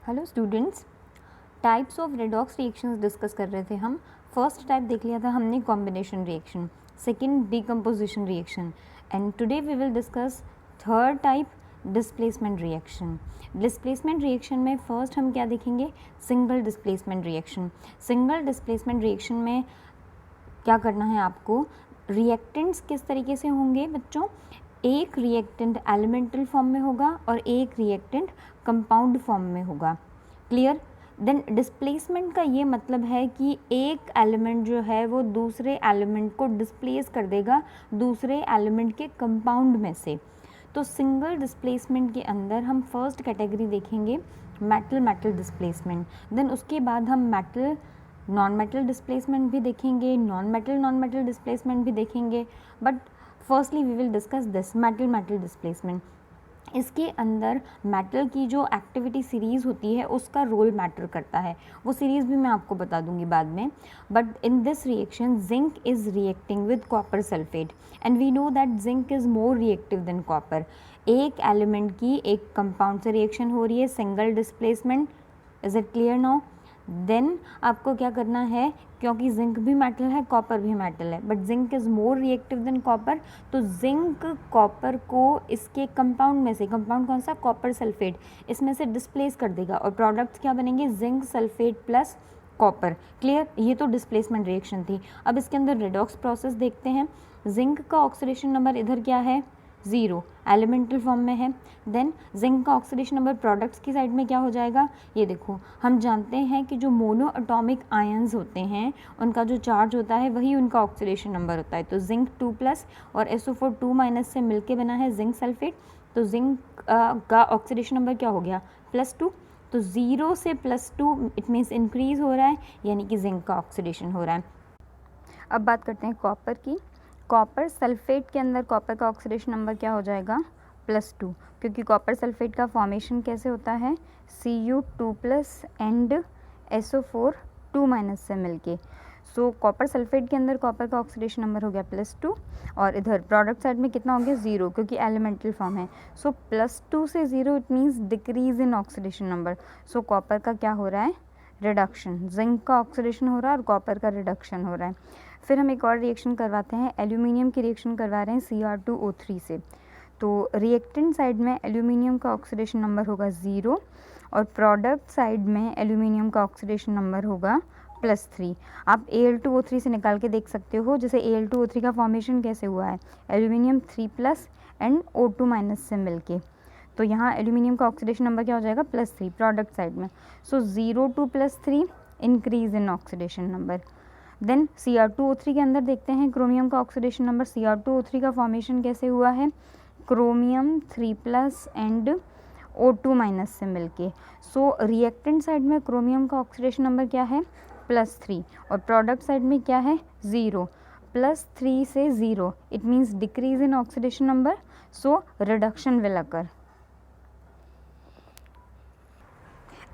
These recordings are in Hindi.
Hello students, types of redox reactions discuss कर रहे थे हम। फर्स्ट टाइप देख लिया था हमने combination reaction, second decomposition reaction, and today we will discuss third type displacement reaction. Displacement reaction में फर्स्ट हम क्या देखेंगे, single displacement reaction. Single displacement reaction में क्या करना है आपको, रिएक्टेंट्स किस तरीके से होंगे बच्चों, एक रिएक्टेंट एलिमेंटल फॉर्म में होगा और एक रिएक्टेंट कंपाउंड फॉर्म में होगा। क्लियर। देन डिस्प्लेसमेंट का ये मतलब है कि एक एलिमेंट जो है वो दूसरे एलिमेंट को डिस्प्लेस कर देगा दूसरे एलिमेंट के कंपाउंड में से। तो सिंगल डिस्प्लेसमेंट के अंदर हम फर्स्ट कैटेगरी देखेंगे मेटल मेटल डिस्प्लेसमेंट, देन उसके बाद हम मेटल नॉन मेटल डिस्प्लेसमेंट भी देखेंगे, नॉन मेटल डिस्प्लेसमेंट भी देखेंगे, but firstly we will discuss this metal metal displacement. इसके अंदर मेटल की जो एक्टिविटी सीरीज़ होती है उसका रोल मैटर करता है, वो सीरीज़ भी मैं आपको बता दूंगी बाद में। But in this reaction zinc is reacting with copper sulphate and we know that zinc is more reactive than copper. एक एलिमेंट की एक कंपाउंड से रिएक्शन हो रही है, single displacement. Is it clear now? Then आपको क्या करना है, क्योंकि जिंक भी मेटल है कॉपर भी मेटल है, but zinc is more reactive than copper, तो जिंक कॉपर को इसके कंपाउंड में से, कंपाउंड कौन सा, कॉपर सल्फेट, इसमें से डिस्प्लेस कर देगा और प्रोडक्ट्स क्या बनेंगे, zinc sulphate plus copper. Clear. ये तो डिस्प्लेसमेंट रिएक्शन थी। अब इसके अंदर रेडॉक्स प्रोसेस देखते हैं। जिंक का ऑक्सीडेशन नंबर इधर क्या है, 0, एलिमेंटल फॉर्म में है। देन जिंक का ऑक्सीडेशन नंबर प्रोडक्ट्स की साइड में क्या हो जाएगा, ये देखो, हम जानते हैं कि जो मोनो एटॉमिक आयंस होते हैं उनका जो चार्ज होता है वही उनका ऑक्सीडेशन नंबर होता है। तो जिंक 2+ और SO4 2- से मिलके बना है जिंक सल्फेट, तो जिंक का ऑक्सीडेशन नंबर क्या हो गया, +2। तो 0 से +2 इट मीन्स इंक्रीज हो रहा है, यानी कि जिंक का ऑक्सीडेशन हो रहा है। अब बात करते हैं कॉपर की। कॉपर सल्फेट के अंदर कॉपर का ऑक्सीडेशन नंबर क्या हो जाएगा, +2, क्योंकि कॉपर सल्फेट का फॉर्मेशन कैसे होता है, Cu2+ एंड SO4 2- से मिलके। सो कॉपर सल्फेट के अंदर कॉपर का ऑक्सीडेशन नंबर हो गया +2 और इधर प्रोडक्ट साइड में कितना हो गया, 0, क्योंकि एलिमेंटल फॉर्म है। सो +2 से 0 it means decrease in oxidation number. So copper का क्या हो रहा है, रिडक्शन। जिंक का ऑक्सीडेशन हो रहा है और कॉपर का रिडक्शन हो रहा है। फिर हम एक और रिएक्शन करवाते हैं, एल्यूमिनियम की रिएक्शन करवा रहे हैं Cr2O3 से। तो रिएक्टेंट साइड में एल्यूमिनियम का ऑक्सीडेशन नंबर होगा 0 और प्रोडक्ट साइड में एल्यूमिनियम का ऑक्सीडेशन नंबर होगा +3। आप Al2O3 से निकाल के देख सकते हो, जैसे Al2O3 का फॉर्मेशन कैसे हुआ है, एल्यूमिनियम 3+ एंड O2- से मिलके। तो यहाँ एल्यूमिनियम का ऑक्सीडेशन नंबर क्या हो जाएगा, +3 प्रोडक्ट साइड में। So 0 to +3 increase in oxidation number. Then Cr2O3 के अंदर देखते हैं क्रोमियम का ऑक्सीडेशन नंबर। Cr2O3 का फॉर्मेशन कैसे हुआ है, क्रोमियम 3+ एंड O2- से मिलके। सो रिएक्टेंट साइड में क्रोमियम का ऑक्सीडेशन नंबर क्या है, +3 और प्रोडक्ट साइड में क्या है, 0। +3 से 0 it means decrease in oxidation number, so reduction will अकर।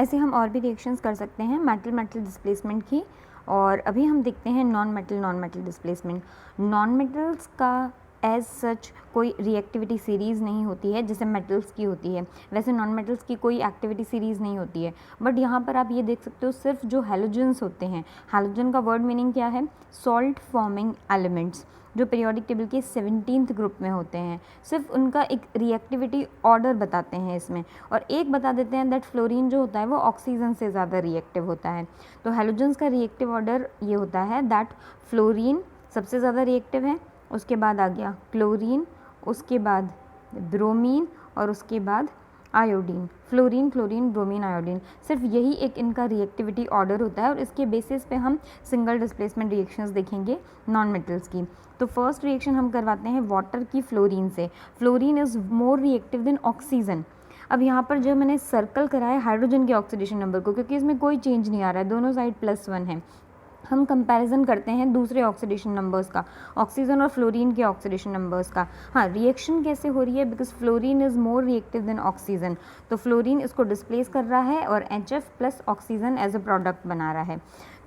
ऐसे हम और भी रिएक्शंस कर सकते हैं मेटल मेटल डिस्प्लेसमेंट की। और अभी हम देखते हैं non metal displacement. Non metals का एज सच कोई रिएक्टिविटी सीरीज़ नहीं होती है जैसे मेटल्स की होती है, वैसे नॉन मेटल्स की कोई एक्टिविटी सीरीज़ नहीं होती है। बट यहाँ पर आप ये देख सकते हो, सिर्फ जो हैलोजन्स होते हैं, हैलोजन का वर्ड मीनिंग क्या है, सॉल्ट फॉर्मिंग एलिमेंट्स, जो पीरियोडिक टेबल के 17th ग्रुप में होते हैं, सिर्फ उनका एक रिएक्टिविटी ऑर्डर बताते हैं इसमें। और एक बता देते हैं दैट फ्लोरीन जो होता है वो ऑक्सीजन से ज़्यादा रिएक्टिव होता है। तो हैलोजन्स का रिएक्टिव ऑर्डर ये होता है दैट फ्लोरीन सबसे ज़्यादा रिएक्टिव है, उसके बाद आ गया क्लोरीन, उसके बाद ब्रोमीन और उसके बाद iodine. Fluorine, chlorine, bromine, iodine, सिर्फ यही एक इनका रिएक्टिविटी ऑर्डर होता है और इसके बेसिस पे हम सिंगल डिस्प्लेसमेंट रिएक्शंस देखेंगे नॉन मेटल्स की। तो फर्स्ट रिएक्शन हम करवाते हैं वाटर की फ्लोरीन से। Fluorine is more reactive than oxygen. अब यहाँ पर जो मैंने सर्कल करा है हाइड्रोजन के ऑक्सीडेशन नंबर को, क्योंकि इसमें कोई चेंज नहीं आ रहा है, दोनों साइड +1 है। हम कंपैरिजन करते हैं दूसरे ऑक्सीडेशन नंबर्स का, ऑक्सीजन और फ्लोरीन के ऑक्सीडेशन नंबर्स का। हाँ, रिएक्शन कैसे हो रही है, because fluorine is more reactive than oxygen, तो फ्लोरीन इसको डिस्प्लेस कर रहा है और HF plus oxygen as a product बना रहा है।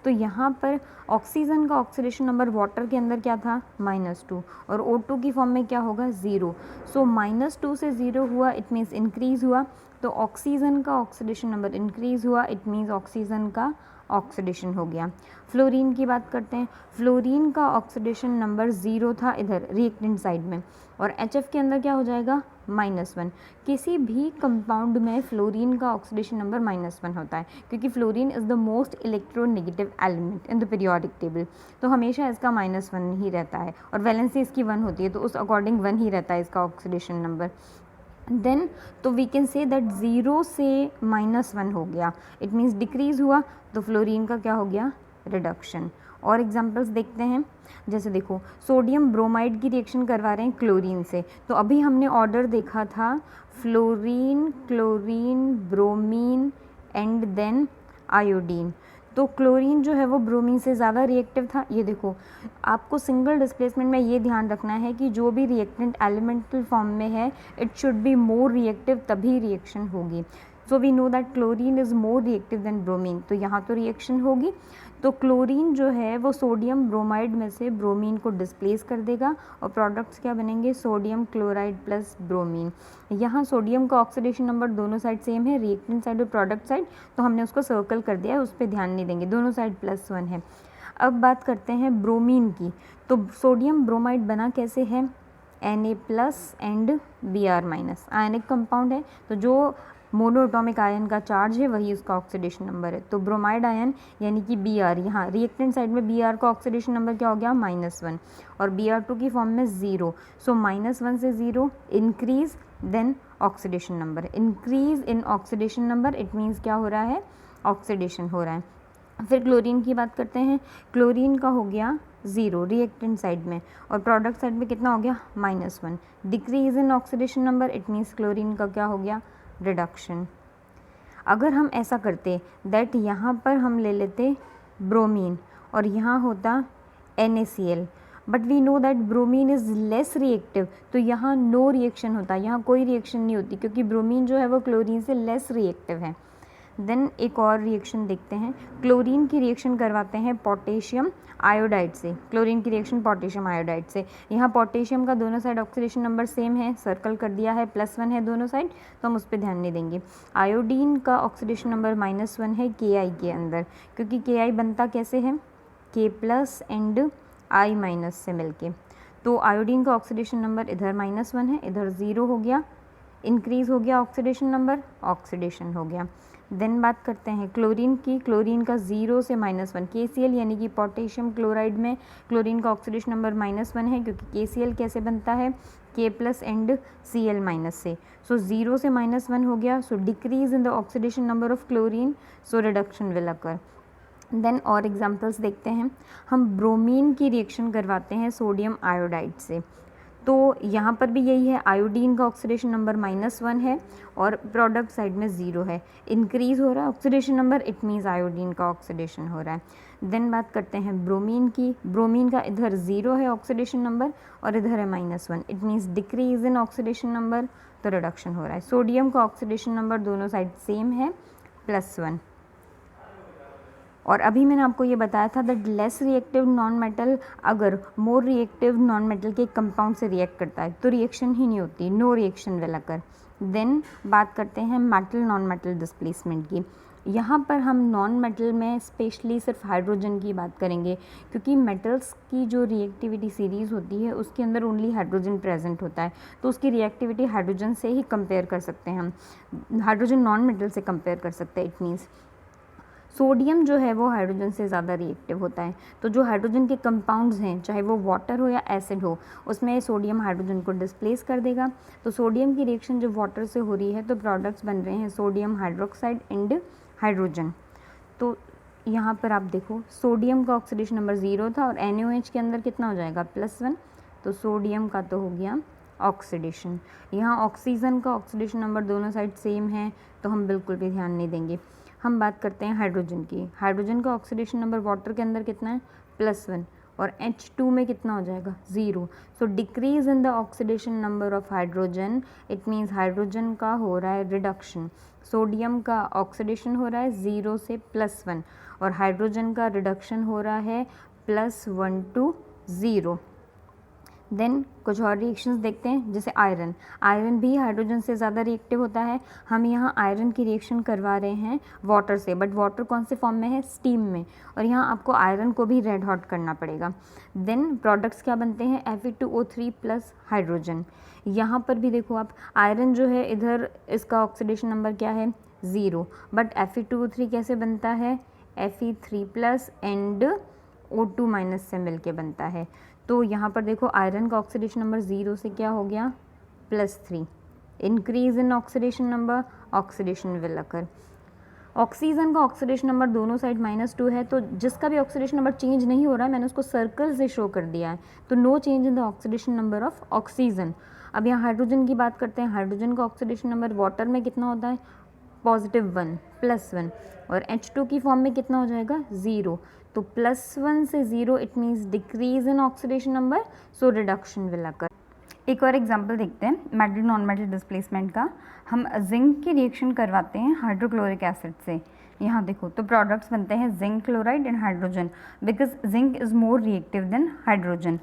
तो यहाँ पर ऑक्सीजन का ऑक्सीडेशन नंबर वाटर के अंदर क्या था, -2, और O2 की फॉर्म में क्या होगा, 0। सो -2 से 0 हुआ, इट मीन्स इंक्रीज हुआ। तो ऑक्सीजन का ऑक्सीडेशन नंबर इंक्रीज़ हुआ, इट मीन्स ऑक्सीजन का ऑक्सीडेशन हो गया। फ्लोरीन की बात करते हैं। फ्लोरीन का ऑक्सीडेशन नंबर 0 था इधर रिएक्टेंट साइड में, और HF के अंदर क्या हो जाएगा -1। किसी भी कंपाउंड में फ्लोरीन का ऑक्सीडेशन नंबर -1 होता है, क्योंकि fluorine is the most electronegative element in the periodic table, तो हमेशा इसका -1 ही रहता है, और वैलेंसी इसकी 1 होती है, तो उस अकॉर्डिंग 1 ही रहता है इसका ऑक्सीडेशन नंबर। देन तो वी कैन से दैट 0 से -1 हो गया, इट मीन्स डिक्रीज़ हुआ, तो फ्लोरीन का क्या हो गया रिडक्शन। और एग्जांपल्स देखते हैं, जैसे देखो सोडियम ब्रोमाइड की रिएक्शन करवा रहे हैं क्लोरीन से, तो अभी हमने ऑर्डर देखा था fluorine, chlorine, bromine and then iodine. तो क्लोरीन जो है वो ब्रोमीन से ज़्यादा रिएक्टिव था। ये देखो आपको सिंगल डिस्प्लेसमेंट में ये ध्यान रखना है कि जो भी रिएक्टेंट एलिमेंटल फॉर्म में है it should be more reactive, तभी रिएक्शन होगी। So we know that chlorine is more reactive than bromine, तो यहाँ तो रिएक्शन होगी। तो क्लोरीन जो है वो सोडियम ब्रोमाइड में से ब्रोमीन को डिस्प्लेस कर देगा, और प्रोडक्ट्स क्या बनेंगे सोडियम क्लोराइड प्लस ब्रोमीन। यहाँ सोडियम का ऑक्सीडेशन नंबर दोनों साइड सेम है, रिएक्टेंट साइड और प्रोडक्ट साइड, तो हमने उसको सर्कल कर दिया है, उस पर ध्यान नहीं देंगे, दोनों साइड +1 है। अब बात करते हैं ब्रोमीन की। तो सोडियम ब्रोमाइड बना कैसे है, Na+ and Br-, ionic compound है, तो जो मोनोएटॉमिक आयन का चार्ज है वही उसका ऑक्सीडेशन नंबर है। तो ब्रोमाइड आयन यानी कि Br, यहाँ रिएक्टेंट साइड में Br का ऑक्सीडेशन नंबर क्या हो गया -1, और Br2 की फॉर्म में 0। सो -1 से 0 increase, then oxidation number, increase in oxidation number, it means क्या हो रहा है ऑक्सीडेशन हो रहा है। फिर क्लोरीन की बात करते हैं। क्लोरीन का हो गया 0 रिएक्टेंट साइड में, और प्रोडक्ट साइड में कितना हो गया -1, decrease in oxidation number, it means chlorine का क्या हो गया रिडक्शन। अगर हम ऐसा करते दैट यहाँ पर हम ले लेते ब्रोमीन और यहाँ होता NaCl, but we know that bromine is less reactive, तो यहाँ नो रिएक्शन होता है, यहाँ कोई रिएक्शन नहीं होती, क्योंकि ब्रोमीन जो है वो क्लोरीन से लेस रिएक्टिव है। देन एक और रिएक्शन देखते हैं, क्लोरीन की रिएक्शन करवाते हैं पोटेशियम आयोडाइड से। क्लोरीन की रिएक्शन पोटेशियम आयोडाइड से, यहाँ पोटेशियम का दोनों साइड ऑक्सीडेशन नंबर सेम है, सर्कल कर दिया है, +1 है दोनों साइड, तो हम उस पर ध्यान नहीं देंगे। आयोडीन का ऑक्सीडेशन नंबर -1 है Ki के अंदर, क्योंकि Ki बनता कैसे है K+ एंड I- से मिलके, तो आयोडीन का ऑक्सीडेशन नंबर इधर -1 है, इधर 0 हो गया, इंक्रीज़ हो गया ऑक्सीडेशन नंबर, ऑक्सीडेशन हो गया। देन बात करते हैं क्लोरीन की। क्लोरीन का 0 से -1, KCl यानी कि पोटेशियम क्लोराइड में क्लोरीन का ऑक्सीडेशन नंबर -1 है, क्योंकि KCl कैसे बनता है K+ एंड Cl- से। सो 0 से -1 हो गया, so decrease in the oxidation number of chlorine, so reduction will occur. Then और एग्जांपल्स देखते हैं, हम ब्रोमीन की रिएक्शन करवाते हैं सोडियम आयोडाइड से, तो यहाँ पर भी यही है, आयोडीन का ऑक्सीडेशन नंबर -1 है और प्रोडक्ट साइड में 0 है, इंक्रीज़ हो रहा है oxidation number, it means iodine का ऑक्सीडेशन हो रहा है। देन बात करते हैं ब्रोमीन की। ब्रोमीन का इधर 0 है ऑक्सीडेशन नंबर और इधर है -1, it means decrease in oxidation number, तो रिडक्शन हो रहा है। सोडियम का ऑक्सीडेशन नंबर दोनों साइड सेम है, +1। और अभी मैंने आपको ये बताया था that less reactive non metal अगर मोर रिएक्टिव नॉन मेटल के कंपाउंड से रिएक्ट करता है तो रिएक्शन ही नहीं होती, no reaction will occur. Then बात करते हैं मेटल नॉन मेटल डिस्प्लेसमेंट की। यहाँ पर हम नॉन मेटल में स्पेशली सिर्फ हाइड्रोजन की बात करेंगे, क्योंकि मेटल्स की जो रिएक्टिविटी सीरीज़ होती है उसके अंदर ओनली हाइड्रोजन प्रेजेंट होता है, तो उसकी रिएक्टिविटी हाइड्रोजन से ही कंपेयर कर सकते हैं हम, हाइड्रोजन नॉन मेटल से कंपेयर कर सकते हैं। इट मीन्स सोडियम जो है वो हाइड्रोजन से ज़्यादा रिएक्टिव होता है, तो जो हाइड्रोजन के कंपाउंड्स हैं चाहे वो वाटर हो या एसिड हो, उसमें सोडियम हाइड्रोजन को डिस्प्लेस कर देगा। तो सोडियम की रिएक्शन जब वाटर से हो रही है तो प्रोडक्ट्स बन रहे हैं सोडियम हाइड्रोक्साइड एंड हाइड्रोजन। तो यहाँ पर आप देखो सोडियम का ऑक्सीडेशन नंबर 0 था और NaOH के अंदर कितना हो जाएगा +1, तो सोडियम का तो हो गया ऑक्सीडेशन। यहाँ ऑक्सीजन का ऑक्सीडेशन नंबर दोनों साइड सेम है, तो हम बिल्कुल भी ध्यान नहीं देंगे। हम बात करते हैं हाइड्रोजन की। हाइड्रोजन का ऑक्सीडेशन नंबर वाटर के अंदर कितना है +1 और H2 में कितना हो जाएगा 0। So decrease in the oxidation number of hydrogen, it means hydrogen का हो रहा है रिडक्शन। सोडियम का ऑक्सीडेशन हो रहा है 0 से +1 और हाइड्रोजन का रिडक्शन हो रहा है +1 to 0। देन कुछ और रिएक्शंस देखते हैं, जैसे आयरन भी हाइड्रोजन से ज़्यादा रिएक्टिव होता है। हम यहाँ आयरन की रिएक्शन करवा रहे हैं वाटर से, बट वाटर कौन से फॉर्म में है, स्टीम में, और यहाँ आपको आयरन को भी रेड हॉट करना पड़ेगा। देन प्रोडक्ट्स क्या बनते हैं, Fe2O3 प्लस हाइड्रोजन। यहाँ पर भी देखो आप, आयरन जो है इधर इसका ऑक्सीडेशन नंबर क्या है, 0, बट Fe2O3 कैसे बनता है, Fe3 plus and O2 minus से मिलके बनता है। तो यहाँ पर देखो आयरन का ऑक्सीडेशन नंबर 0 से क्या हो गया, +3। Increase in oxidation number, oxidation will occur. Oxygen का ऑक्सीडेशन नंबर दोनों साइड -2 है, तो जिसका भी ऑक्सीडेशन नंबर चेंज नहीं हो रहा है, मैंने उसको सर्कल से शो कर दिया है, तो no change in the oxidation number of oxygen. अब यहाँ हाइड्रोजन की बात करते हैं। हाइड्रोजन का ऑक्सीडेशन नंबर वाटर में कितना होता है, +1 +1, और H2 की फॉर्म में कितना हो जाएगा, 0। तो +1 से 0 it means decrease in oxidation number, so reduction will अकर। एक और एग्जांपल देखते हैं मेटल नॉन मेटल डिस्प्लेसमेंट का। हम जिंक की रिएक्शन करवाते हैं हाइड्रोक्लोरिक एसिड से। यहाँ देखो, तो प्रोडक्ट्स बनते हैं zinc chloride and hydrogen, because zinc is more reactive then hydrogen.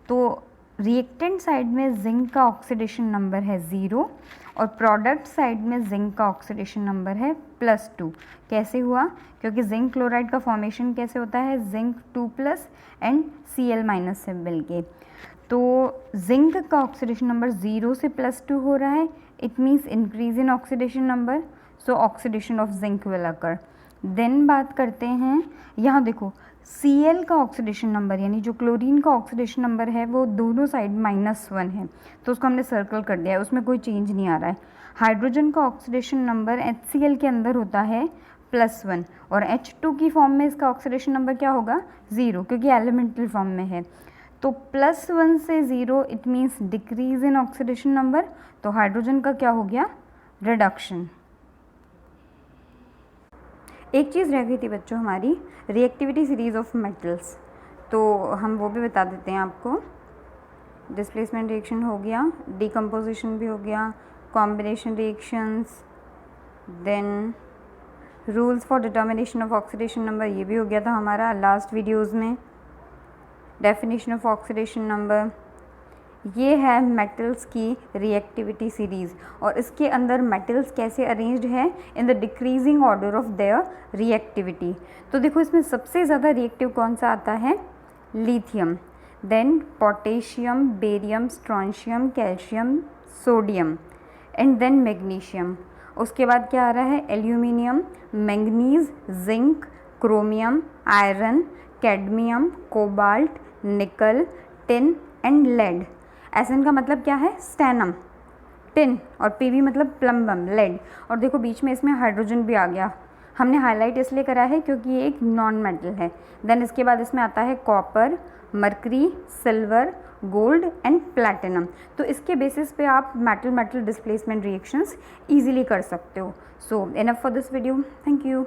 तो रिएक्टेंट साइड में जिंक का ऑक्सीडेशन नंबर है 0 और प्रोडक्ट साइड में जिंक का ऑक्सीडेशन नंबर है +2। कैसे हुआ, क्योंकि जिंक क्लोराइड का फॉर्मेशन कैसे होता है, जिंक 2+ एंड Cl- से मिलके। तो जिंक का ऑक्सीडेशन नंबर 0 से +2 हो रहा है, it means increase in oxidation number, so oxidation of zinc will occur. Then बात करते हैं, यहाँ देखो Cl का ऑक्सीडेशन नंबर यानी जो क्लोरीन का ऑक्सीडेशन नंबर है वो दोनों साइड -1 है, तो उसको हमने सर्कल कर दिया है, उसमें कोई चेंज नहीं आ रहा है। हाइड्रोजन का ऑक्सीडेशन नंबर HCl के अंदर होता है +1 और H2 की फॉर्म में इसका ऑक्सीडेशन नंबर क्या होगा, 0, क्योंकि एलिमेंटल फॉर्म में है। तो +1 से 0 it means decrease in oxidation number, तो हाइड्रोजन का क्या हो गया, रिडक्शन। एक चीज़ रह गई थी बच्चों हमारी, रिएक्टिविटी सीरीज़ ऑफ मेटल्स, तो हम वो भी बता देते हैं आपको। डिस्प्लेसमेंट रिएक्शन हो गया, डिकम्पोजिशन भी हो गया, combination reactions, then rules for determination of oxidation number, ये भी हो गया था हमारा लास्ट वीडियोज़ में। डेफिनेशन ऑफ ऑक्सीडेशन नंबर, ये है मेटल्स की रिएक्टिविटी सीरीज़, और इसके अंदर मेटल्स कैसे अरेंज्ड है in the decreasing order of their reactivity. तो देखो इसमें सबसे ज़्यादा रिएक्टिव कौन सा आता है, lithium, then potassium, barium, strontium, calcium, sodium and then magnesium. उसके बाद क्या आ रहा है, aluminium, manganese, zinc, chromium, iron, cadmium, cobalt, nickel, tin and lead. S N का मतलब क्या है, स्टेनम, टिन, और पीवी मतलब प्लम्बम, लेड। और देखो बीच में इसमें हाइड्रोजन भी आ गया, हमने हाईलाइट इसलिए करा है क्योंकि ये एक नॉन मेटल है। देन इसके बाद इसमें आता है copper, mercury, silver, gold and platinum. तो इसके बेसिस पे आप metal metal displacement reactions easily कर सकते हो। So enough for this video, thank you.